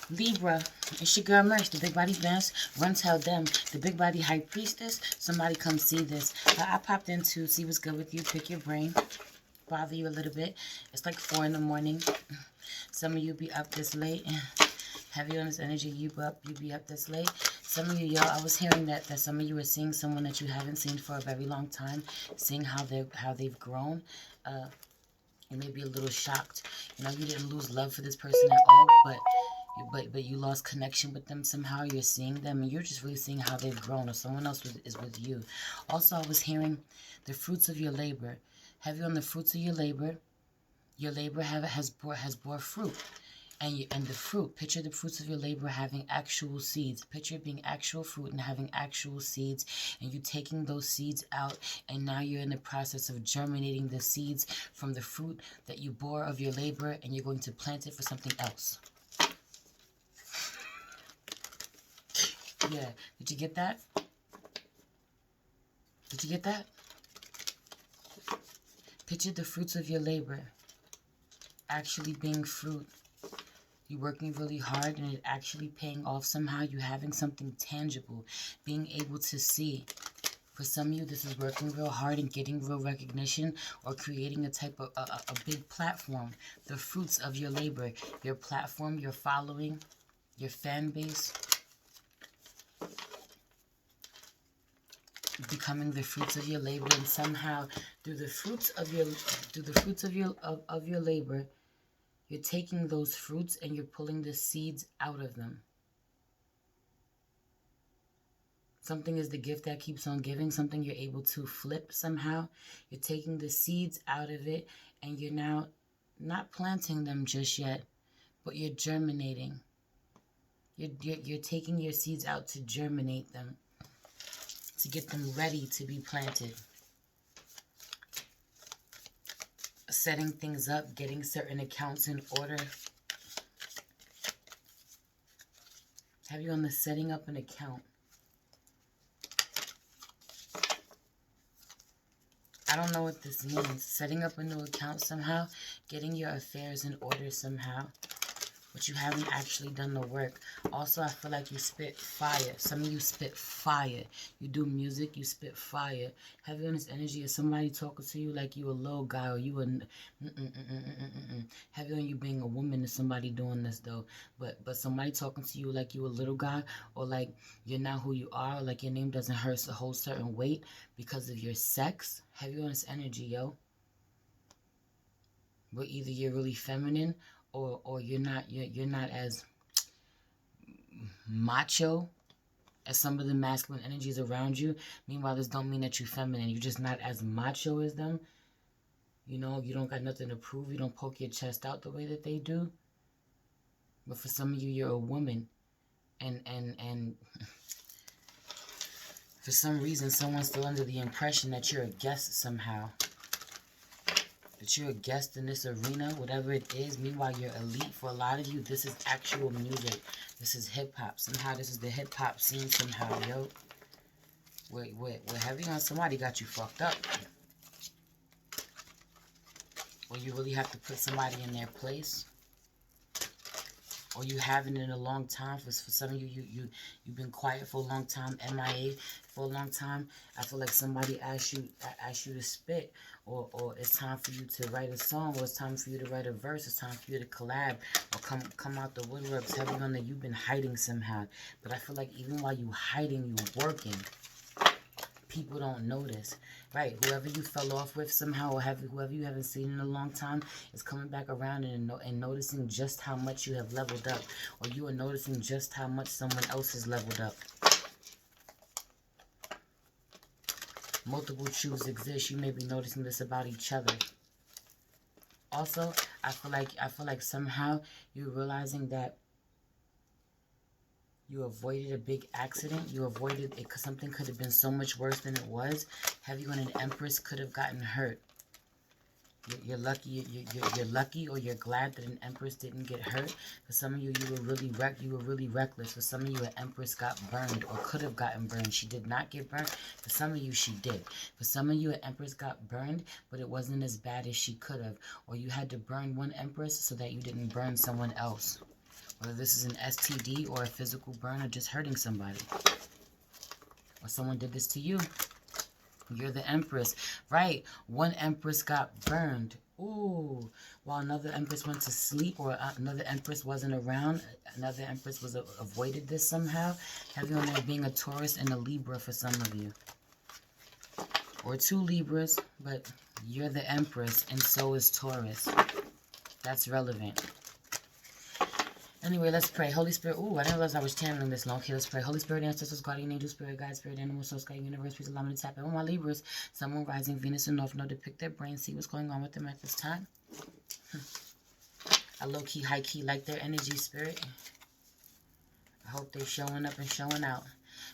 Libra, it's your girl Merch, the Big Body Vance. Run tell them, the Big Body High Priestess. Somebody come see this. I popped in to see what's good with you, pick your brain, bother you a little bit. It's like 4 in the morning. Some of you be up this late. Heavy on this energy, you be up this late. Some of you, y'all, I was hearing that some of you are seeing someone that you haven't seen for a very long time, seeing how they've grown. You may be a little shocked. You know, you didn't lose love for this person at all, but you lost connection with them somehow. You're seeing them, and you're just really seeing how they've grown, or someone else is with you. Also, I was hearing the fruits of your labor. Heavy on the fruits of your labor. Your labor has bore fruit. And the fruit, picture the fruits of your labor having actual seeds. Picture it being actual fruit and having actual seeds, and you taking those seeds out, and now you're in the process of germinating the seeds from the fruit that you bore of your labor, and you're going to plant it for something else. Yeah, did you get that? Did you get that? Picture the fruits of your labor actually being fruit. You're working really hard and it actually paying off somehow. You're having something tangible, being able to see. For some of you, this is working real hard and getting real recognition, or creating a type of a big platform. The fruits of your labor, your platform, your following, your fan base, becoming the fruits of your labor, and somehow through the fruits of your labor, you're taking those fruits and you're pulling the seeds out of them. Something is the gift that keeps on giving. Something you're able to flip somehow. You're taking the seeds out of it, and you're now not planting them just yet, but you're germinating. You're taking your seeds out to germinate them, to get them ready to be planted. Setting things up, getting certain accounts in order. Have you on the setting up an account? I don't know what this means. Setting up a new account somehow, getting your affairs in order somehow, but you haven't actually done the work. Also, I feel like you spit fire. Some of you spit fire. You do music, you spit fire. Have you on this energy of somebody talking to you like you a little guy, or you a... Have you on you being a woman to somebody doing this, though. But somebody talking to you like you a little guy, or like you're not who you are, or like your name doesn't hold certain weight because of your sex. Have you on this energy, yo? But either you're really feminine, or you're not as macho as some of the masculine energies around you. Meanwhile, this don't mean that you're feminine. You're just not as macho as them. You know, you don't got nothing to prove. You don't poke your chest out the way that they do. But for some of you, you're a woman. And for some reason, someone's still under the impression that you're a guest somehow. That you're a guest in this arena, whatever it is. Meanwhile, you're elite. For a lot of you, this is actual music. This is hip-hop. Somehow, this is the hip-hop scene somehow, yo. Wait, heavy on somebody got you fucked up. Or you really have to put somebody in their place. Or you haven't in a long time. For some of you, you've been quiet for a long time, MIA for a long time. I feel like somebody asked you to spit, or it's time for you to write a song, or it's time for you to write a verse, it's time for you to collab, or come out the woodworks. Heavy on that you've been hiding somehow. But I feel like even while you hiding, you working. People don't notice, right? Whoever you fell off with somehow, or whoever you haven't seen in a long time, is coming back around and noticing just how much you have leveled up, or you are noticing just how much someone else has leveled up. Multiple truths exist. You may be noticing this about each other. Also, I feel like somehow you're realizing that you avoided a big accident. You avoided it because something could have been so much worse than it was. Have you and an empress could have gotten hurt. You're lucky. You're lucky, or you're glad that an empress didn't get hurt. For some of you, you were really reckless. For some of you, an empress got burned, or could have gotten burned. She did not get burned. For some of you, she did. For some of you, an empress got burned, but it wasn't as bad as she could have. Or you had to burn one empress so that you didn't burn someone else. Whether this is an STD or a physical burn or just hurting somebody. Or someone did this to you. You're the Empress. Right. One Empress got burned. Ooh. While another Empress went to sleep or another Empress wasn't around. Another Empress was avoided this somehow. Have you on there being a Taurus and a Libra for some of you. Or two Libras. But you're the Empress and so is Taurus. That's relevant. Anyway, let's pray. Holy Spirit. Ooh, I didn't realize I was channeling this long. Okay, let's pray. Holy Spirit, ancestors, guardian angel, spirit, guide, spirit, animal, soul, sky, universe, please allow me to tap in with my Libras. Someone rising, Venus and North Node to pick their brain, see what's going on with them at this time. I low-key, high-key like their energy, spirit. I hope they're showing up and showing out.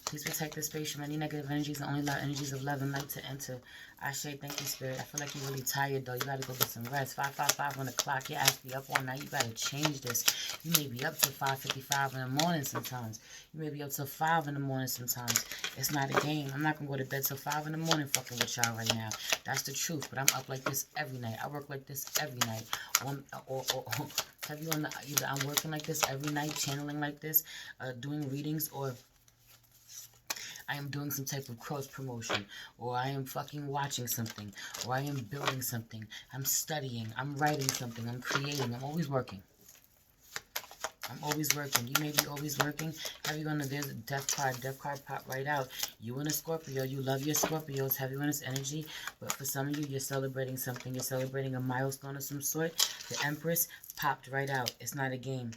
Please protect this space from any negative energies and only allow energies of love and light to enter. Ashe, thank you, Spirit. I feel like you're really tired, though. You got to go get some rest. 5:55 on the clock. Your ass be up all night. You got to change this. You may be up to 5:55 in the morning sometimes. You may be up till 5 in the morning sometimes. It's not a game. I'm not going to go to bed till 5 in the morning fucking with y'all right now. That's the truth. But I'm up like this every night. I work like this every night. Or have you on the, either I'm working like this every night, channeling like this, doing readings, or I am doing some type of cross promotion, or I am fucking watching something, or I am building something, I'm studying, I'm writing something, I'm creating, I'm always working. I'm always working. You may be always working. Have you gonna, there's a death card pop right out. You and a Scorpio, you love your Scorpios, have you in this energy, but for some of you, you're celebrating something, you're celebrating a milestone of some sort. The Empress popped right out. It's not a game.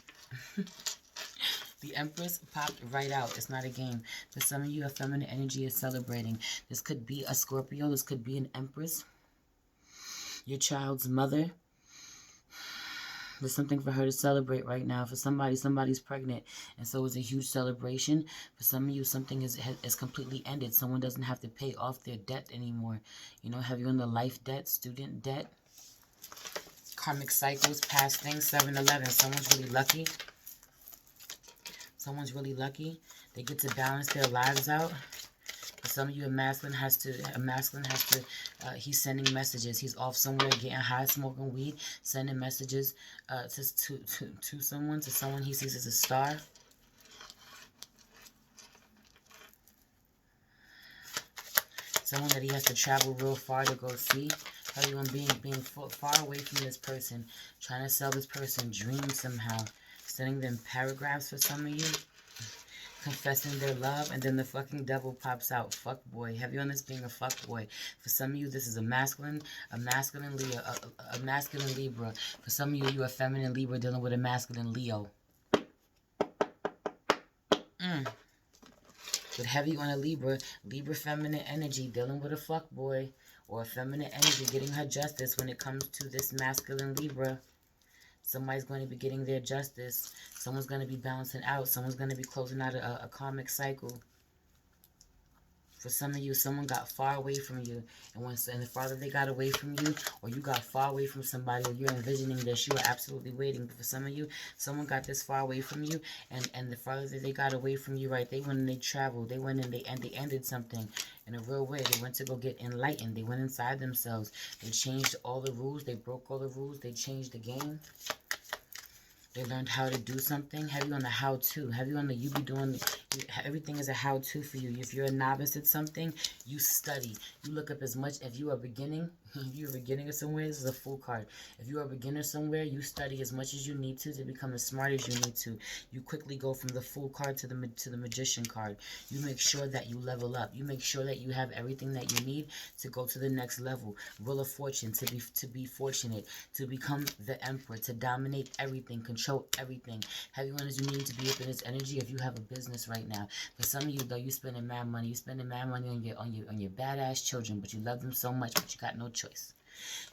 The Empress popped right out. It's not a game. For some of you, a feminine energy is celebrating. This could be a Scorpio. This could be an Empress. Your child's mother. There's something for her to celebrate right now. For somebody, somebody's pregnant, and so it's a huge celebration. For some of you, something is completely ended. Someone doesn't have to pay off their debt anymore. You know, have you in the life debt, student debt? Karmic cycles, past things, 7-11. Someone's really lucky. Someone's really lucky. They get to balance their lives out. For some of you, a masculine has to, he's sending messages. He's off somewhere getting high, smoking weed, sending messages to someone he sees as a star. Someone that he has to travel real far to go see. Everyone being far away from this person, trying to sell this person dreams somehow. Sending them paragraphs for some of you. Confessing their love, and then the fucking devil pops out. Fuck boy. Have you on this being a fuck boy? For some of you, this is a masculine Leo, a masculine Libra. For some of you, you're a feminine Libra dealing with a masculine Leo. But heavy on a Libra feminine energy dealing with a fuck boy, or a feminine energy getting her justice when it comes to this masculine Libra. Somebody's going to be getting their justice. Someone's going to be balancing out. Someone's going to be closing out a karmic cycle. For some of you, someone got far away from you. And the farther they got away from you, or you got far away from somebody, or you're envisioning this, you are absolutely waiting. But for some of you, someone got this far away from you, and the farther that they got away from you, right, they went and they traveled. They went and they ended something in a real way. They went to go get enlightened. They went inside themselves. They changed all the rules. They broke all the rules. They changed the game. They learned how to do something. Have you on the how-to? Have you on the you be doing? Everything is a how-to for you. If you're a novice at something, you study. You look up as much. If you are beginning, if you're a beginner somewhere, this is a full card. If you are a beginner somewhere, you study as much as you need to become as smart as you need to. You quickly go from the full card to the magician card. You make sure that you level up. You make sure that you have everything that you need to go to the next level. Wheel of Fortune, to be fortunate, to become the emperor, to dominate everything, control everything. Have you on as you need to be up in this energy if you have a business right now. For some of you though, you spending mad money. You spending mad money on your badass children, but you love them so much, but you got no choice.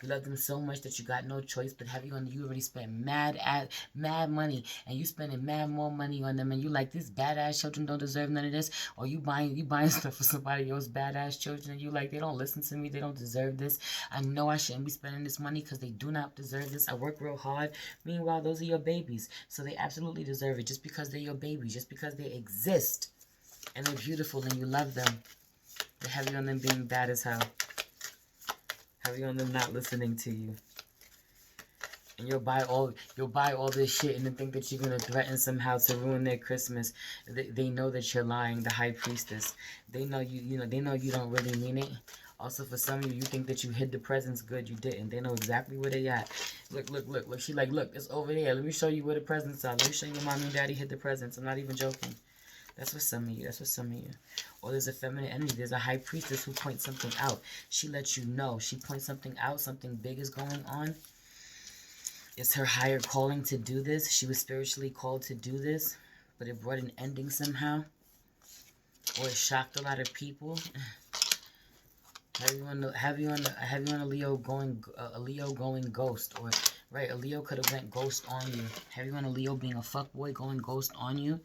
You love them so much that you got no choice. But have you already spent mad money, and you spending mad more money on them, and you like, these badass children don't deserve none of this, or you buying stuff for somebody else's badass children, and you like, they don't listen to me, they don't deserve this. I know I shouldn't be spending this money because they do not deserve this. I work real hard. Meanwhile, those are your babies, so they absolutely deserve it. Just because they're your babies, just because they exist and they're beautiful and you love them. They have you on them being bad as hell. Have you on them not listening to you? And you'll buy all this shit and then think that you're gonna threaten somehow to ruin their Christmas. They know that you're lying. The High Priestess. They know they know you don't really mean it. Also, for some of you, you think that you hid the presents. Good, you didn't. They know exactly where they at. Look, look, look, look. She like, look, it's over there. Let me show you where the presents are. Let me show you mommy and daddy hid the presents. I'm not even joking. That's for some of you. That's for some of you. Or there's a feminine energy. There's a High Priestess who points something out. She lets you know. She points something out. Something big is going on. It's her higher calling to do this. She was spiritually called to do this, but it brought an ending somehow. Or it shocked a lot of people. Have you on a Leo going ghost, or right, a Leo could have went ghost on you. Have you on a Leo being a fuckboy going ghost on you,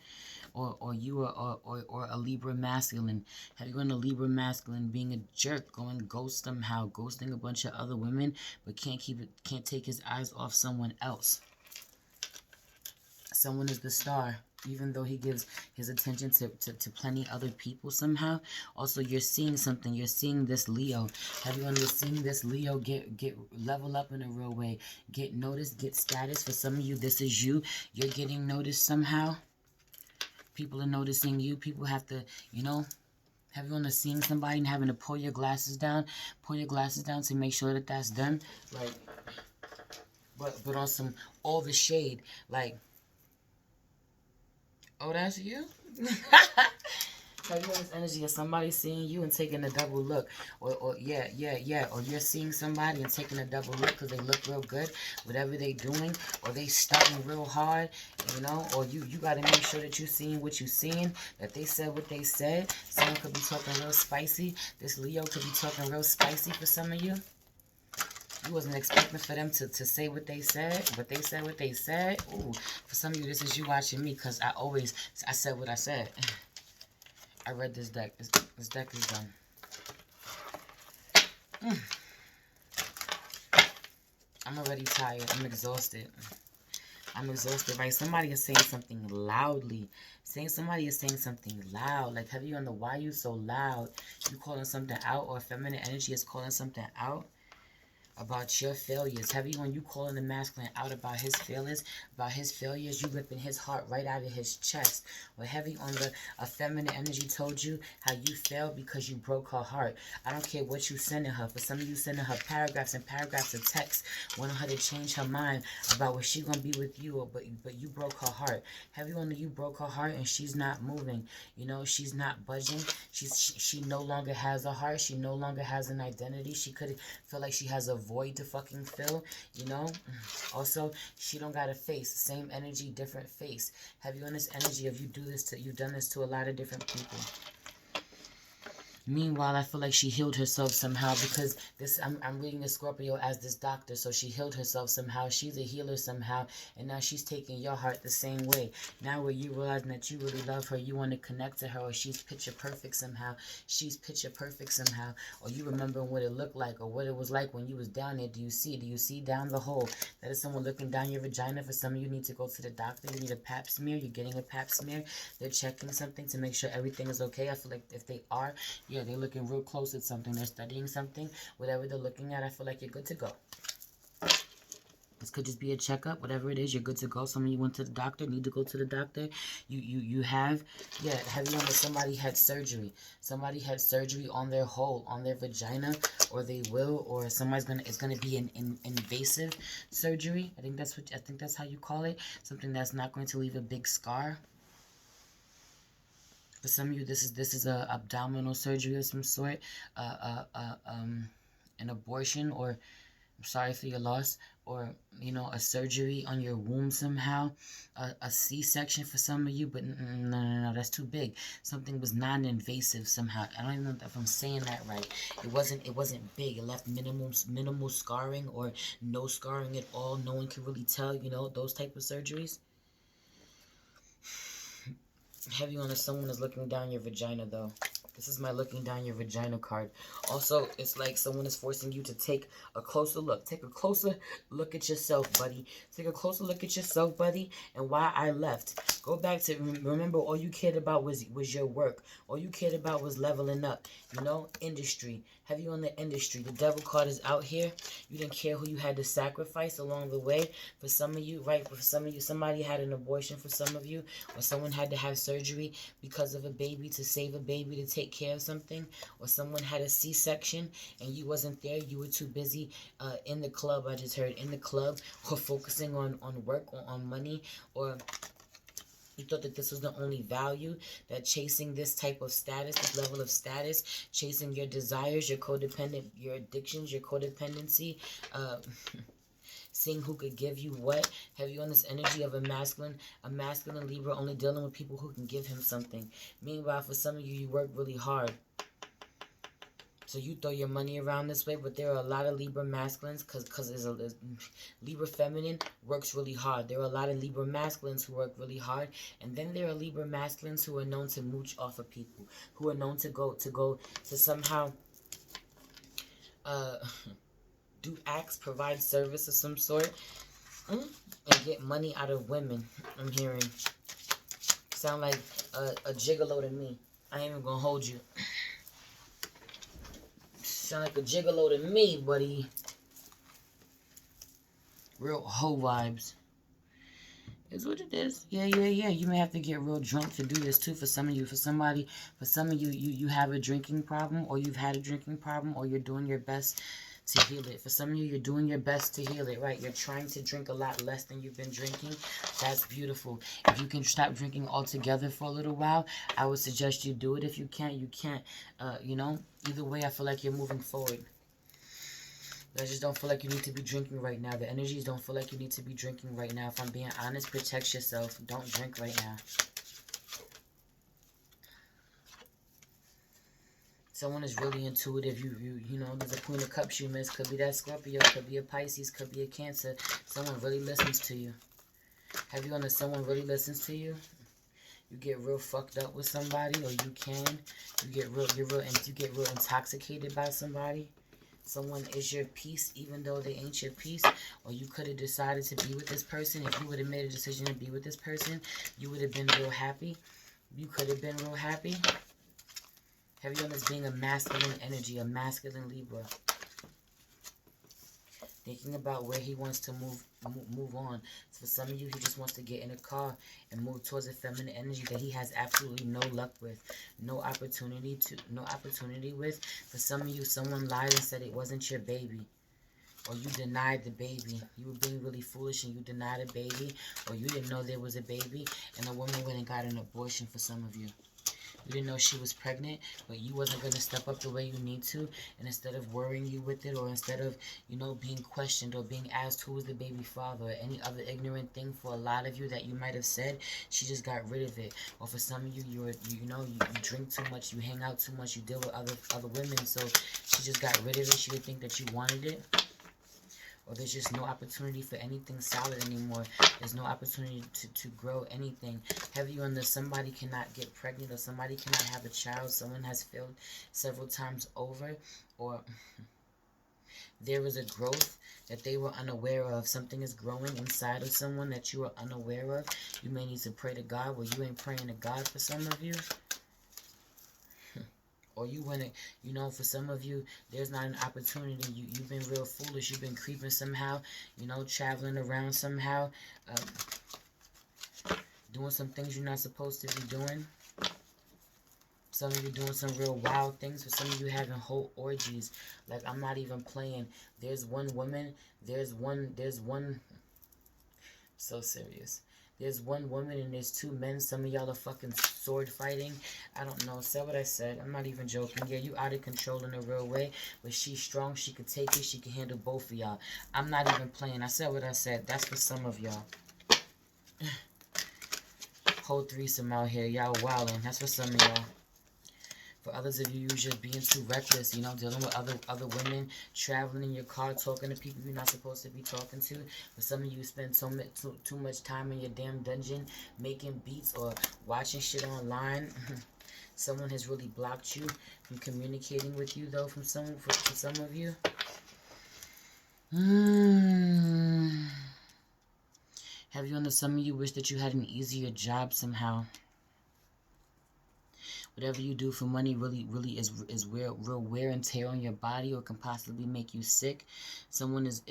or you or a Libra masculine. Have you on a Libra masculine being a jerk going ghost somehow, ghosting a bunch of other women, but can't take his eyes off someone else. Someone is the star, even though he gives his attention to plenty other people somehow. Also, you're seeing something. You're seeing this Leo. Have you seen this Leo get level up in a real way? Get noticed, get status. For some of you, this is you. You're getting noticed somehow. People are noticing you. People have to, have you seeing somebody and having to pull your glasses down? Pull your glasses down to make sure that that's them. Like, but on some, all the shade. Like, oh, that's you? Have you this energy of somebody seeing you and taking a double look? Or Or you're seeing somebody and taking a double look because they look real good, whatever they doing, or they starting real hard, or you got to make sure that you seeing what you seeing, that they said what they said. Someone could be talking real spicy. This Leo could be talking real spicy for some of you. You wasn't expecting for them to say what they said, but they said what they said. Ooh, for some of you, this is you watching me because I said what I said. I read this deck. This deck is done. I'm already tired. I'm exhausted. Right? Somebody is saying something loudly. Somebody is saying something loud. Like, have you on the why you so loud? You calling something out, or feminine energy is calling something out about your failures. Heavy when you calling the masculine out about his failures, you ripping his heart right out of his chest. Or heavy on a feminine energy told you how you failed because you broke her heart. I don't care what you sending her. For some of you sending her paragraphs and paragraphs of text, wanting her to change her mind about what she gonna be with you, but you broke her heart. Heavy on you broke her heart and she's not moving. She's not budging. She no longer has a heart. She no longer has an identity. She could feel like she has a void to fucking fill, Also, she don't got a face. Same energy, different face. Have you on this energy of you've done this to a lot of different people. Meanwhile, I feel like she healed herself somehow because I'm reading the Scorpio as this doctor, so she healed herself somehow. She's a healer somehow, and now she's taking your heart the same way. Now where you realizing that you really love her, you want to connect to her, or she's picture perfect somehow. Or you remember what it looked like, or what it was like when you was down there. Do you see down the hole? That is someone looking down your vagina. For some of you need to go to the doctor. You need a pap smear. You're getting a pap smear. They're checking something to make sure everything is okay. I feel like if they are, yeah, they're looking real close at something. They're studying something. Whatever they're looking at, I feel like you're good to go. This could just be a checkup. Whatever it is, you're good to go. Some of you went to the doctor, need to go to the doctor. You have, yeah, have you on somebody had surgery. Somebody had surgery on their hole, on their vagina, or they will, or it's gonna be an invasive surgery. I think that's how you call it. Something that's not going to leave a big scar. For some of you, this is a abdominal surgery of some sort, an abortion, or I'm sorry for your loss, or a surgery on your womb somehow, a C-section for some of you. But no, that's too big. Something was non-invasive somehow. I don't even know if I'm saying that right. It wasn't big. It left minimal scarring, or no scarring at all. No one can really tell. Those type of surgeries. Heavy on someone is looking down your vagina, though. This is my looking down your vagina card. Also, it's like someone is forcing you to take a closer look. Take a closer look at yourself, buddy. Take a closer look at yourself, buddy. And why I left. Go back to, remember, all you cared about was your work. All you cared about was leveling up. You know, industry. Have you on the industry? The devil card is out here. You didn't care who you had to sacrifice along the way. For some of you, right? For some of you, somebody had an abortion for some of you. Or someone had to have surgery because of a baby, to save a baby, to take care of something. Or someone had a C-section and you wasn't there. You were too busy in the club, I just heard, in the club. Or focusing on work or on money. Or you thought that this was the only value, that chasing this type of status, this level of status, chasing your desires, your codependent, your addictions, your codependency, seeing who could give you what. Have you on this energy of a masculine Libra only dealing with people who can give him something. Meanwhile, for some of you, you work really hard. So you throw your money around this way, but there are a lot of Libra masculines, because Libra feminine works really hard. There are a lot of Libra masculines who work really hard, and then there are Libra masculines who are known to mooch off of people, who are known to somehow do acts, provide service of some sort, and get money out of women. I'm hearing. Sound like a gigolo to me. I ain't even gonna hold you. Sound like a gigolo to me, buddy. Real hoe vibes. Is what it is. Yeah. You may have to get real drunk to do this too. For some of you, for some of you, you have a drinking problem, or you've had a drinking problem, or you're doing your best to heal it. For some of you, you're doing your best to heal it, right? You're trying to drink a lot less than you've been drinking. That's beautiful. If you can stop drinking altogether for a little while, I would suggest you do it. If you can't, you can't. You know, either way, I feel like you're moving forward. But I just don't feel like you need to be drinking right now. The energies don't feel like you need to be drinking right now. If I'm being honest, protect yourself. Don't drink right now. Someone is really intuitive. You know, there's a Queen of Cups you miss. Could be that Scorpio. Could be a Pisces. Could be a Cancer. Someone really listens to you. Have you on the someone really listens to you? You get real fucked up with somebody, or you get real intoxicated by somebody. Someone is your peace, even though they ain't your peace. Or you could have decided to be with this person. If you would have made a decision to be with this person, you would have been real happy. You could have been real happy. Have you on this being a masculine energy, a masculine Libra? Thinking about where he wants to move on. For some of you, he just wants to get in a car and move towards a feminine energy that he has absolutely no luck with, no opportunity with. For some of you, someone lied and said it wasn't your baby, or you denied the baby. You were being really foolish and you denied a baby, or you didn't know there was a baby, and a woman went and got an abortion. For some of you, you didn't know she was pregnant, but you wasn't going to step up the way you need to. And instead of worrying you with it, or instead of, you know, being questioned or being asked who was the baby father, or any other ignorant thing for a lot of you that you might have said, she just got rid of it. Or for some of you, you drink too much, you hang out too much, you deal with other women, so she just got rid of it. She didn't think that you wanted it. Or there's just no opportunity for anything solid anymore. There's no opportunity to grow anything. Heavy on this, somebody cannot get pregnant, or somebody cannot have a child. Someone has failed several times over, or there is a growth that they were unaware of. Something is growing inside of someone that you are unaware of. You may need to pray to God. Well, you ain't praying to God for some of you. Or you want to, you know, for some of you, there's not an opportunity. You've been real foolish. You've been creeping somehow, you know, traveling around somehow, doing some things you're not supposed to be doing. Some of you doing some real wild things. For some of you having whole orgies. Like, I'm not even playing. There's one woman, there's one, so serious. There's one woman and there's two men. Some of y'all are fucking sword fighting. I don't know. Say what I said. I'm not even joking. Yeah, you out of control in a real way. But she's strong. She could take it. She can handle both of y'all. I'm not even playing. I said what I said. That's for some of y'all. Whole threesome out here. Y'all wilding. That's for some of y'all. For others of you, you're just being too reckless, you know, dealing with other women, traveling in your car, talking to people you're not supposed to be talking to. For some of you, spend too much time in your damn dungeon making beats or watching shit online. Someone has really blocked you from communicating with you, though, for some of you. Have you on the some of you wish that you had an easier job somehow? Whatever you do for money really is real wear and tear on your body, or can possibly make you sick. Someone is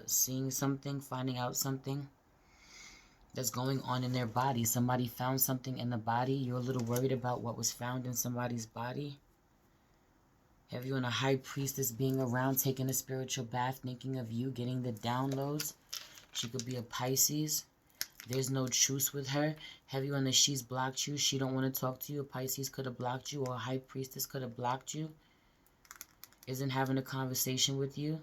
seeing something, finding out something that's going on in their body. Somebody found something in the body. You're a little worried about what was found in somebody's body. Have you on a high priestess being around, taking a spiritual bath, thinking of you, getting the downloads? She could be a Pisces. There's no truce with her. Have you on the she's blocked you? She don't want to talk to you. A Pisces could have blocked you, or a high priestess could have blocked you. Isn't having a conversation with you.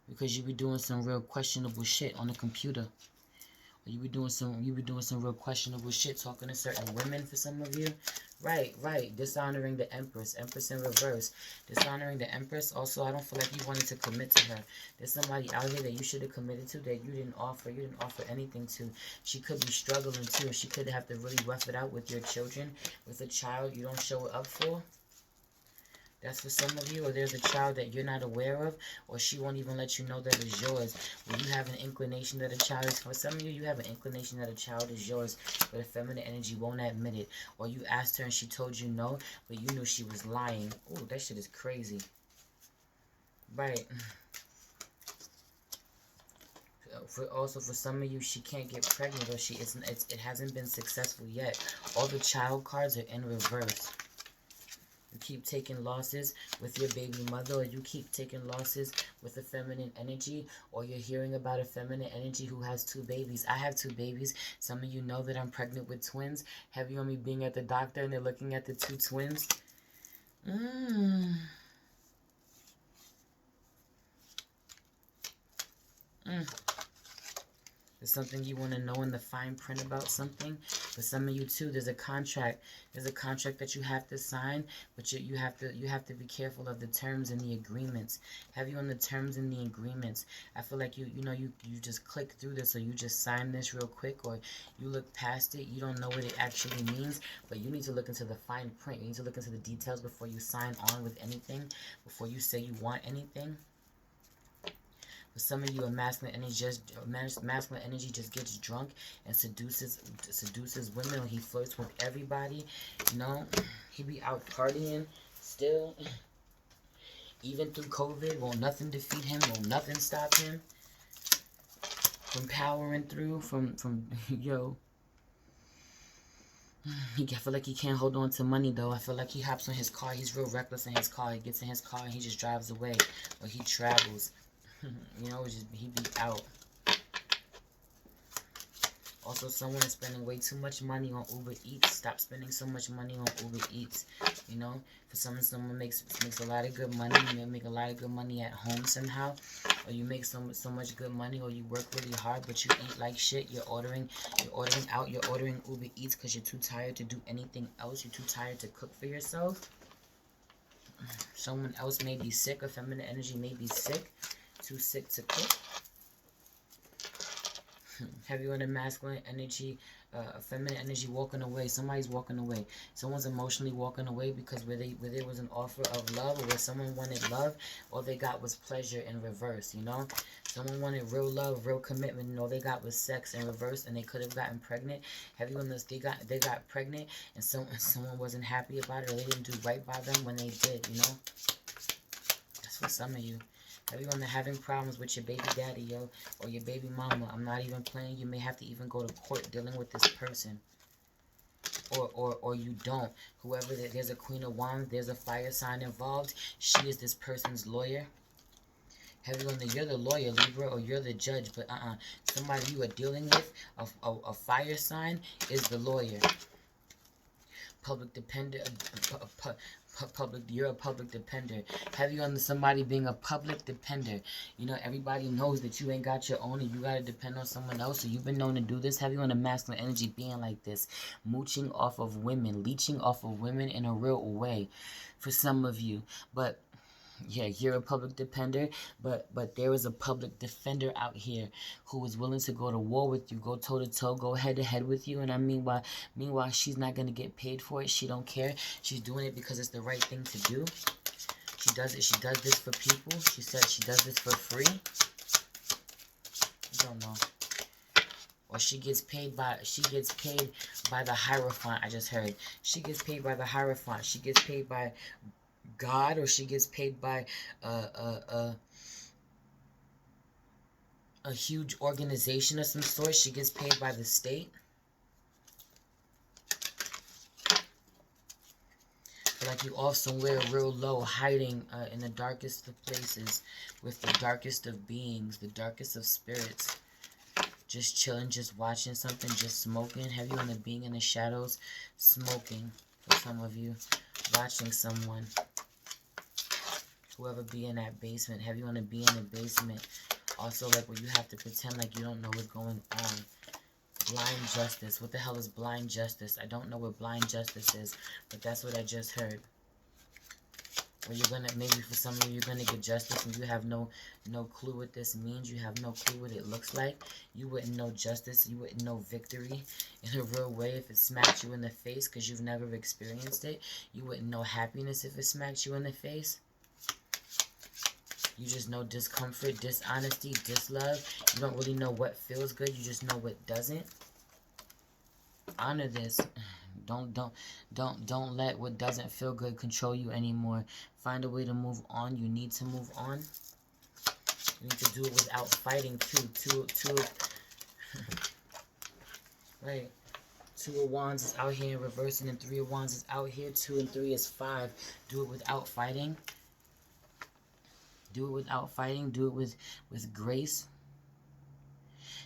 Because you be doing some real questionable shit on the computer. Or you be doing some real questionable shit, talking to certain women for some of you. Right. Dishonoring the Empress. Empress in reverse. Dishonoring the Empress. Also, I don't feel like you wanted to commit to her. There's somebody out here that you should have committed to that you didn't offer. You didn't offer anything to. She could be struggling too. She could have to really rough it out with your children. With a child you don't show up for. That's for some of you. Or there's a child that you're not aware of, or she won't even let you know that it's yours. Or you have an inclination that a child is, for some of you, you have an inclination that a child is yours, but a feminine energy won't admit it. Or you asked her and she told you no, but you knew she was lying. Ooh, that shit is crazy. Right. Also for some of you, she can't get pregnant, or it hasn't been successful yet. All the child cards are in reverse. You keep taking losses with your baby mother, or you keep taking losses with a feminine energy, or you're hearing about a feminine energy who has 2 babies. I have 2 babies. Some of you know that I'm pregnant with twins. Have you on me being at the doctor and they're looking at the 2 twins? There's something you want to know in the fine print about something. For some of you too, there's a contract. There's a contract that you have to sign, but you have to be careful of the terms and the agreements. Have you on the terms and the agreements? I feel like you just click through this, or you just sign this real quick, or you look past it. You don't know what it actually means, but you need to look into the fine print. You need to look into the details before you sign on with anything, before you say you want anything. For some of you, a masculine energy just gets drunk and seduces women, or he flirts with everybody. You know, he be out partying still. Even through COVID, won't nothing defeat him, won't nothing stop him from powering through, from yo. I feel like he can't hold on to money, though. I feel like he hops on his car. He's real reckless in his car. He gets in his car and he just drives away, or he travels. You know, he be out. Also, someone is spending way too much money on Uber Eats. Stop spending so much money on Uber Eats. You know, for someone makes a lot of good money. You make a lot of good money at home somehow, or you make so much good money, or you work really hard, but you eat like shit. You're ordering out. You're ordering Uber Eats because you're too tired to do anything else. You're too tired to cook for yourself. Someone else may be sick. A feminine energy may be sick. Too sick to cook. Have you in a masculine energy, a feminine energy walking away? Somebody's walking away. Someone's emotionally walking away because where there was an offer of love, or where someone wanted love, all they got was pleasure in reverse. You know, someone wanted real love, real commitment, and all they got was sex in reverse, and they could have gotten pregnant. Have you on this? They got pregnant, and someone wasn't happy about it, or they didn't do right by them when they did. You know, that's for some of you. Everyone having problems with your baby daddy, yo, or your baby mama. I'm not even playing. You may have to even go to court dealing with this person. Or you don't. Whoever, there's a Queen of Wands, there's a fire sign involved. She is this person's lawyer. You're the lawyer, Libra, or you're the judge, but somebody you are dealing with, a fire sign, is the lawyer. Public dependent, you're a public depender. Have you on somebody being a public depender? You know, everybody knows that you ain't got your own and you gotta depend on someone else. So you've been known to do this. Have you on a masculine energy being like this, mooching off of women, leeching off of women in a real way, for some of you. But yeah, you're a public defender, but there is a public defender out here who is willing to go to war with you, go toe to toe, go head to head with you. And I mean, meanwhile, she's not gonna get paid for it. She don't care. She's doing it because it's the right thing to do. She does it. She does this for people. She said she does this for free. don't know. Or she gets paid by the Hierophant. I just heard. She gets paid by the Hierophant. She gets paid by God, or she gets paid by a huge organization of some sort. She gets paid by the state. Like you off somewhere real low, hiding in the darkest of places with the darkest of beings, the darkest of spirits. Just chilling, just watching something, just smoking. Have you on the being in the shadows, smoking for some of you, watching someone. Whoever be in that basement, have you on the be in the basement. Also, like where you have to pretend like you don't know what's going on. Blind justice. What the hell is blind justice? I don't know what blind justice is, but that's what I just heard. Where you're gonna, maybe for some of you, you're gonna get justice and you have no clue what this means. You have no clue what it looks like. You wouldn't know justice. You wouldn't know victory in a real way if it smacked you in the face, because you've never experienced it. You wouldn't know happiness if it smacked you in the face. You just know discomfort, dishonesty, dislove. You don't really know what feels good. You just know what doesn't. Honor this. Don't let what doesn't feel good control you anymore. Find a way to move on. You need to move on. You need to do it without fighting too. Right. 2 of Wands is out here in reversing, and 3 of Wands is out here. 2 and 3 is 5. Do it without fighting. Do it without fighting. Do it with grace.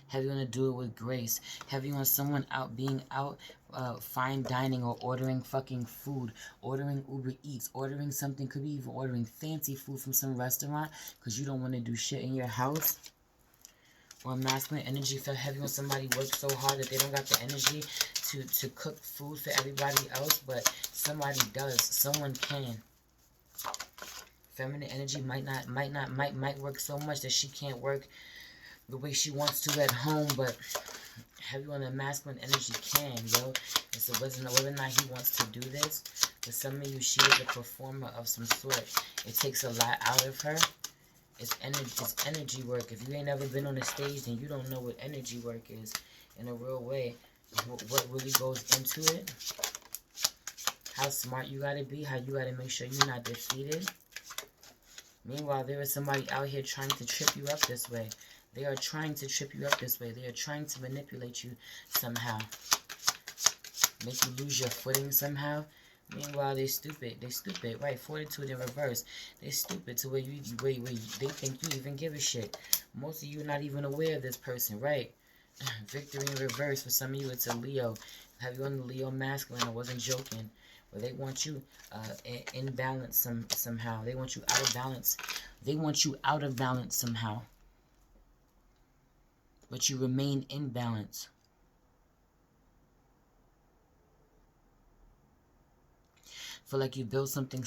Have you want to do it with grace? Have you want someone out being out fine dining or ordering fucking food, ordering Uber Eats, ordering something, could be even ordering fancy food from some restaurant because you don't want to do shit in your house? Or masculine energy, feel heavy when somebody works so hard that they don't got the energy to cook food for everybody else, but somebody does. Someone can. Feminine energy might work so much that she can't work the way she wants to at home, but heavy on the masculine energy can, yo. And so whether or not he wants to do this, for some of you, she is a performer of some sort. It takes a lot out of her. It's energy work. If you ain't ever been on a stage, then you don't know what energy work is in a real way. What really goes into it. How smart you gotta be. How you gotta make sure you're not defeated. Meanwhile, there is somebody out here trying to trip you up this way. They are trying to trip you up this way. They are trying to manipulate you somehow. Make you lose your footing somehow. Meanwhile, they stupid. They stupid. Right, fortitude in reverse. They stupid to where they think you even give a shit. Most of you are not even aware of this person, right? Victory in reverse. For some of you, it's a Leo. Have you on the Leo masculine? I wasn't joking. But they want you in balance somehow. They want you out of balance. They want you out of balance somehow. But you remain in balance. Feel like you build something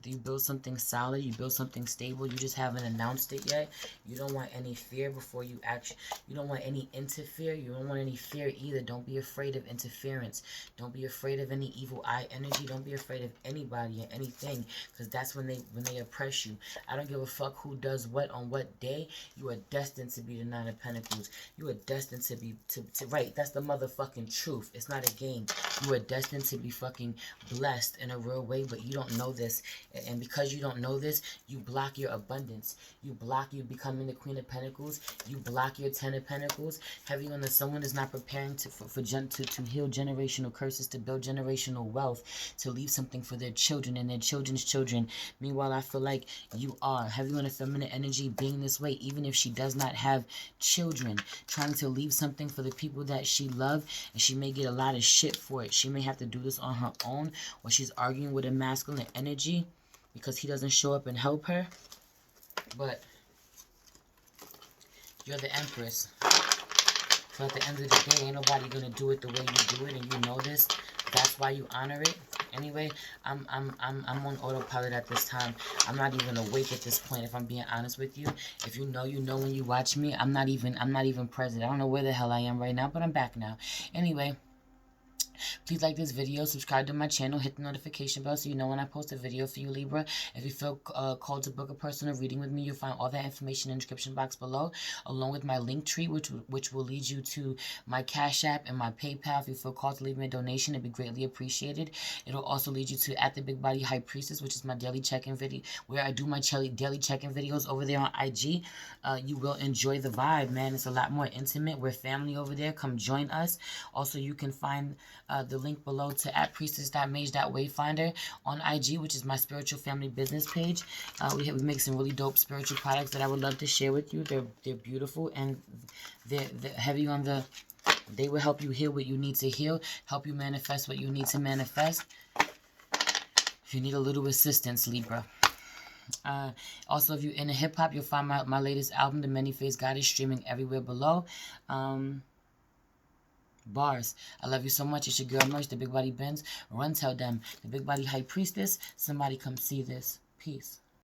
you build something solid, you build something stable, you just haven't announced it yet. You don't want any fear before you actually, you don't want any interfere, you don't want any fear either. Don't be afraid of interference. Don't be afraid of any evil eye energy. Don't be afraid of anybody or anything, because that's when they oppress you. I don't give a fuck who does what on what day. You are destined to be the 9 of Pentacles. You are destined to be right. That's the motherfucking truth. It's not a game. You are destined to be fucking blessed in a real way, but you don't know this. And because you don't know this, you block your abundance. You block you becoming the Queen of Pentacles. You block your 10 of Pentacles. Heavy on the someone is not preparing to heal generational curses, to build generational wealth, to leave something for their children and their children's children. Meanwhile, I feel like you are heavy on the feminine energy being this way, even if she does not have children, trying to leave something for the people that she loves, and she may get a lot of shit for it. She may have to do this on her own, or she's arguing with a masculine energy because he doesn't show up and help her. But you're the Empress. So at the end of the day, ain't nobody gonna do it the way you do it, and you know this. That's why you honor it. Anyway, I'm on autopilot at this time. I'm not even awake at this point, if I'm being honest with you. If you know when you watch me. I'm not even present. I don't know where the hell I am right now, but I'm back now. Anyway, Please like this video, subscribe to my channel, hit the notification bell so you know when I post a video for you, Libra. If you feel called to book a personal reading with me, you'll find all that information in the description box below, along with my link tree, which will lead you to my Cash App and my PayPal. If you feel called to leave me a donation, it'd be greatly appreciated. It'll also lead you to at the Big Body High Priestess, which is my daily check-in video, where I do my daily check-in videos over there on IG. You will enjoy the vibe, man. It's a lot more intimate. We're family over there. Come join us. Also, you can find the link below to @priestess.mage.wayfinder on IG, which is my spiritual family business page. We make some really dope spiritual products that I would love to share with you. They're beautiful, and they're heavy on the... They will help you heal what you need to heal, help you manifest what you need to manifest. If you need a little assistance, Libra. Also, if you're into hip-hop, you'll find my latest album, The Many-Faced Goddess, streaming everywhere below. Bars. I love you so much. It's your girl Merch, the Big Body Benz. Run tell them, the Big Body High Priestess. Somebody come see this. Peace.